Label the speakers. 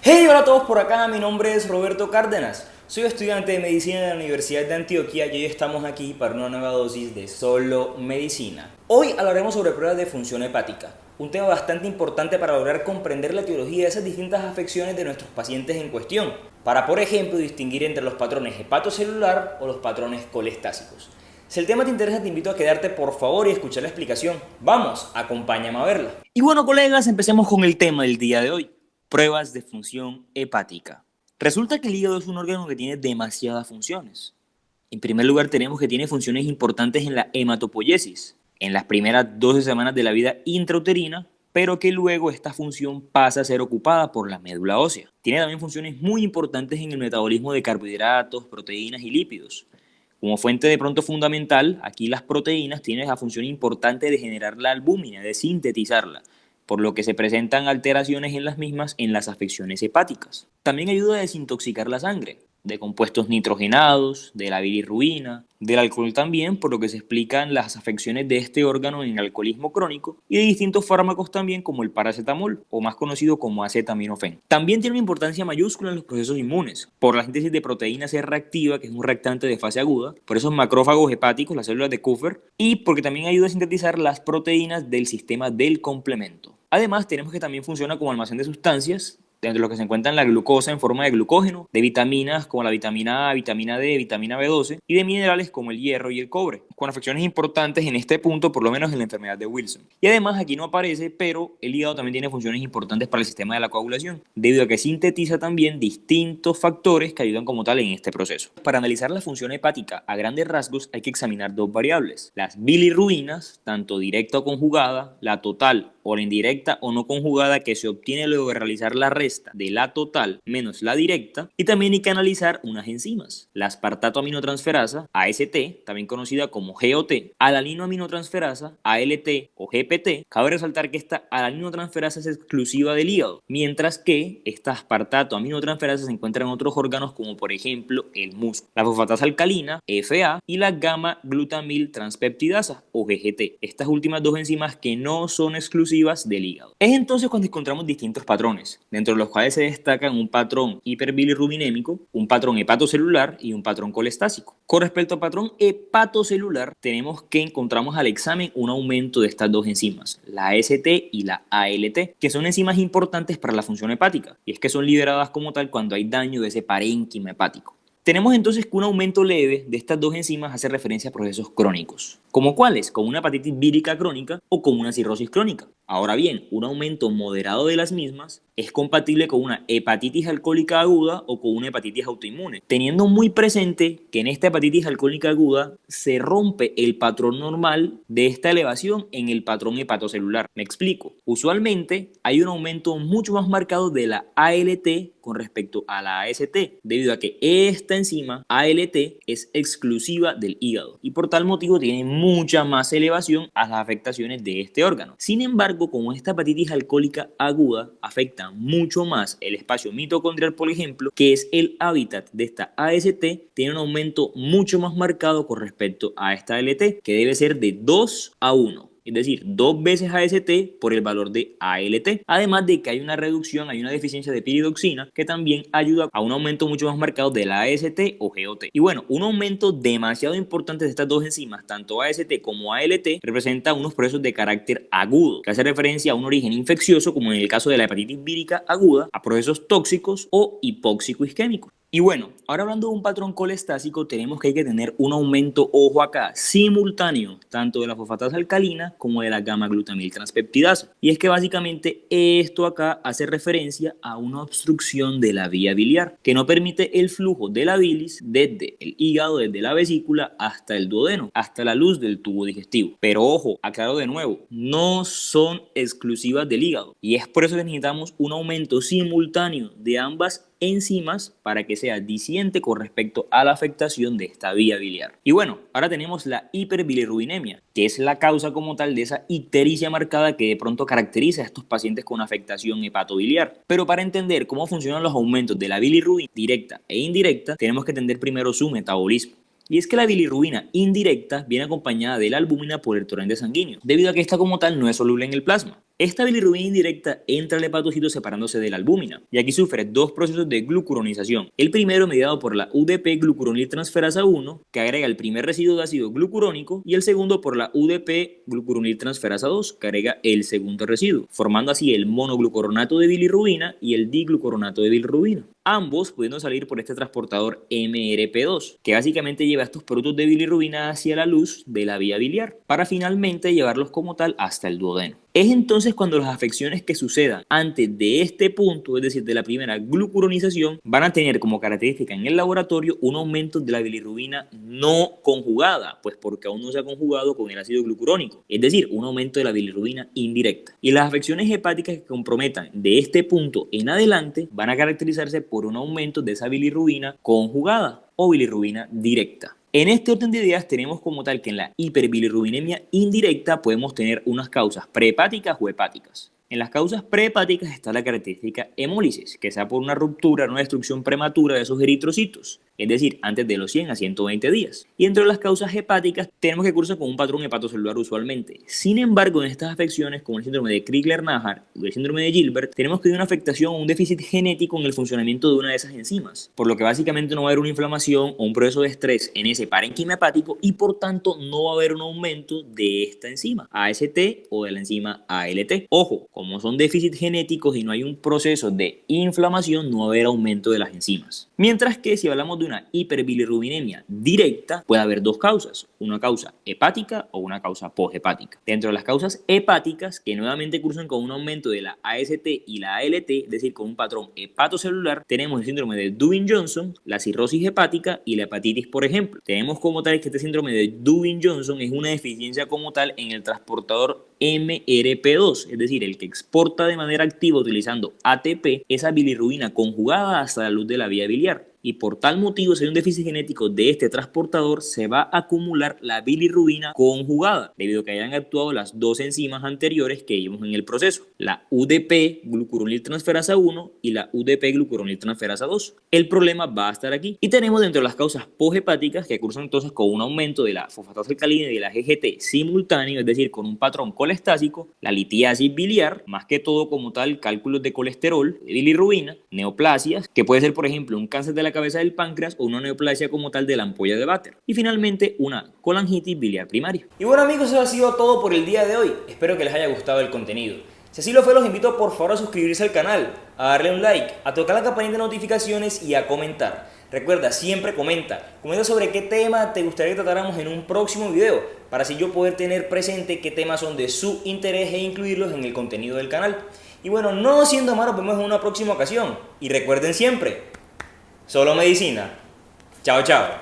Speaker 1: Hey, hola a todos por acá, mi nombre es Roberto Cárdenas, soy estudiante de medicina de la Universidad de Antioquia y hoy estamos aquí para una nueva dosis de Solo Medicina. Hoy hablaremos sobre pruebas de función hepática, un tema bastante importante para lograr comprender la etiología de esas distintas afecciones de nuestros pacientes en cuestión, para por ejemplo distinguir entre los patrones hepatocelular o los patrones colestásicos. Si el tema te interesa, te invito a quedarte por favor y escuchar la explicación. Vamos, acompáñame a verla. Y bueno, colegas, empecemos con el tema del día de hoy. Pruebas de función hepática. Resulta que el hígado es un órgano que tiene demasiadas funciones. En primer lugar, tenemos que tiene funciones importantes en la hematopoiesis, en las primeras 12 semanas de la vida intrauterina, pero que luego esta función pasa a ser ocupada por la médula ósea. Tiene también funciones muy importantes en el metabolismo de carbohidratos, proteínas y lípidos. Como fuente de pronto fundamental, aquí las proteínas tienen la función importante de generar la albúmina, de sintetizarla, por lo que se presentan alteraciones en las mismas en las afecciones hepáticas. También ayuda a desintoxicar la sangre, de compuestos nitrogenados, de la bilirrubina, del alcohol también, por lo que se explican las afecciones de este órgano en el alcoholismo crónico, y de distintos fármacos también como el paracetamol, o más conocido como acetaminofén. También tiene una importancia mayúscula en los procesos inmunes, por la síntesis de proteína C reactiva, que es un reactante de fase aguda, por esos macrófagos hepáticos, las células de Kupffer, y porque también ayuda a sintetizar las proteínas del sistema del complemento. Además, tenemos que también funciona como almacén de sustancias, entre los que se encuentran la glucosa en forma de glucógeno, de vitaminas como la vitamina A, vitamina D, vitamina B12 y de minerales como el hierro y el cobre, con afecciones importantes en este punto, por lo menos en la enfermedad de Wilson. Y además aquí no aparece, pero el hígado también tiene funciones importantes para el sistema de la coagulación, debido a que sintetiza también distintos factores que ayudan como tal en este proceso. Para analizar la función hepática a grandes rasgos hay que examinar dos variables, las bilirrubinas, tanto directa o conjugada, la total o la indirecta o no conjugada que se obtiene luego de realizar la resta de la total menos la directa, y también hay que analizar unas enzimas, la aspartato aminotransferasa, AST, también conocida como GOT, alanino aminotransferasa, ALT o GPT. Cabe resaltar que esta alaninotransferasa es exclusiva del hígado, mientras que esta aspartato aminotransferasa se encuentra en otros órganos como por ejemplo el músculo, la fosfatasa alcalina, FA, y la gamma glutamil transpeptidasa o GGT, estas últimas dos enzimas que no son exclusivas del hígado. Es entonces cuando encontramos distintos patrones, dentro de los cuales se destacan un patrón hiperbilirrubinémico, un patrón hepatocelular y un patrón colestásico. Con respecto al patrón hepatocelular, tenemos que encontramos al examen un aumento de estas dos enzimas, la AST y la ALT, que son enzimas importantes para la función hepática, y es que son liberadas como tal cuando hay daño de ese parénquima hepático. Tenemos entonces que un aumento leve de estas dos enzimas hace referencia a procesos crónicos. ¿Como cuáles? Como una hepatitis vírica crónica o como una cirrosis crónica. Ahora bien, un aumento moderado de las mismas es compatible con una hepatitis alcohólica aguda o con una hepatitis autoinmune, teniendo muy presente que en esta hepatitis alcohólica aguda se rompe el patrón normal de esta elevación en el patrón hepatocelular. Me explico. Usualmente hay un aumento mucho más marcado de la ALT con respecto a la AST, debido a que esta enzima ALT es exclusiva del hígado y por tal motivo tiene mucha más elevación a las afectaciones de este órgano. Sin embargo, como esta hepatitis alcohólica aguda afecta mucho más el espacio mitocondrial, por ejemplo, que es el hábitat de esta AST, tiene un aumento mucho más marcado con respecto a esta ALT, que debe ser de 2 a 1. Es decir, 2 veces AST por el valor de ALT. Además de que hay una reducción, hay una deficiencia de piridoxina que también ayuda a un aumento mucho más marcado de la AST o GOT. Y bueno, un aumento demasiado importante de estas dos enzimas, tanto AST como ALT, representa unos procesos de carácter agudo, que hace referencia a un origen infeccioso, como en el caso de la hepatitis vírica aguda, a procesos tóxicos o hipóxico-isquémicos. Y bueno, ahora hablando de un patrón colestásico, tenemos que hay que tener un aumento, ojo acá, simultáneo, tanto de la fosfatasa alcalina como de la gamma glutamil transpeptidasa. Y es que básicamente esto acá hace referencia a una obstrucción de la vía biliar, que no permite el flujo de la bilis desde el hígado, desde la vesícula hasta el duodeno, hasta la luz del tubo digestivo. Pero ojo, aclaro de nuevo, no son exclusivas del hígado. Y es por eso que necesitamos un aumento simultáneo de ambas enzimas para que sea diciente con respecto a la afectación de esta vía biliar. Y bueno, ahora tenemos la hiperbilirrubinemia, que es la causa como tal de esa ictericia marcada que de pronto caracteriza a estos pacientes con afectación hepatobiliar. Pero para entender cómo funcionan los aumentos de la bilirrubina directa e indirecta, tenemos que entender primero su metabolismo. Y es que la bilirrubina indirecta viene acompañada de la albúmina por el torrente sanguíneo, debido a que esta como tal no es soluble en el plasma. Esta bilirrubina indirecta entra al hepatocito separándose de la albúmina, y aquí sufre dos procesos de glucuronización. El primero mediado por la UDP-glucuroniltransferasa 1, que agrega el primer residuo de ácido glucurónico, y el segundo por la UDP-glucuroniltransferasa 2, que agrega el segundo residuo, formando así el monoglucoronato de bilirrubina y el diglucoronato de bilirrubina, ambos pudiendo salir por este transportador MRP2, que básicamente lleva estos productos de bilirrubina hacia la luz de la vía biliar, para finalmente llevarlos como tal hasta el duodeno. Es entonces cuando las afecciones que sucedan antes de este punto, es decir, de la primera glucuronización, van a tener como característica en el laboratorio un aumento de la bilirrubina no conjugada, pues porque aún no se ha conjugado con el ácido glucurónico, es decir, un aumento de la bilirrubina indirecta. Y las afecciones hepáticas que comprometan de este punto en adelante van a caracterizarse por un aumento de esa bilirrubina conjugada o bilirrubina directa. En este orden de ideas tenemos como tal que en la hiperbilirrubinemia indirecta podemos tener unas causas prehepáticas o hepáticas. En las causas prehepáticas está la característica hemólisis, que sea por una ruptura, una destrucción prematura de esos eritrocitos, es decir, antes de los 100 a 120 días. Y entre las causas hepáticas tenemos que cursar con un patrón hepatocelular usualmente. Sin embargo, en estas afecciones, como el síndrome de Crigler-Najjar o el síndrome de Gilbert, tenemos que hay una afectación o un déficit genético en el funcionamiento de una de esas enzimas, por lo que básicamente no va a haber una inflamación o un proceso de estrés en ese parénquima hepático y por tanto no va a haber un aumento de esta enzima, AST o de la enzima ALT. Ojo, como son déficits genéticos y no hay un proceso de inflamación, no va a haber aumento de las enzimas. Mientras que si hablamos de una hiperbilirrubinemia directa, puede haber dos causas, una causa hepática o una causa poshepática. Dentro de las causas hepáticas, que nuevamente cursan con un aumento de la AST y la ALT, es decir, con un patrón hepatocelular, tenemos el síndrome de Dubin-Johnson, la cirrosis hepática y la hepatitis, por ejemplo. Tenemos como tal que este síndrome de Dubin-Johnson es una deficiencia como tal en el transportador MRP2, es decir, el que exporta de manera activa utilizando ATP esa bilirrubina conjugada hasta la luz de la vía biliar. Y por tal motivo, si hay un déficit genético de este transportador, se va a acumular la bilirrubina conjugada, debido a que hayan actuado las dos enzimas anteriores que vimos en el proceso, la UDP-glucuroniltransferasa 1 y la UDP-glucuroniltransferasa 2. El problema va a estar aquí. Y tenemos dentro de las causas poshepáticas que cursan entonces con un aumento de la fosfatasa alcalina y de la GGT simultáneo, es decir, con un patrón colestásico, la litiasis biliar, más que todo como tal cálculos de colesterol, de bilirrubina, neoplasias, que puede ser por ejemplo un cáncer de la cabeza del páncreas o una neoplasia como tal de la ampolla de Vater. Y finalmente una colangitis biliar primaria. Y bueno amigos, eso ha sido todo por el día de hoy. Espero que les haya gustado el contenido. Si así lo fue, los invito por favor a suscribirse al canal, a darle un like, a tocar la campanita de notificaciones y a comentar. Recuerda, siempre comenta sobre qué tema te gustaría que tratáramos en un próximo video, para así yo poder tener presente qué temas son de su interés e incluirlos en el contenido del canal. Y bueno, no siendo más, nos vemos en una próxima ocasión. Y recuerden siempre, solo medicina. Chao, chao.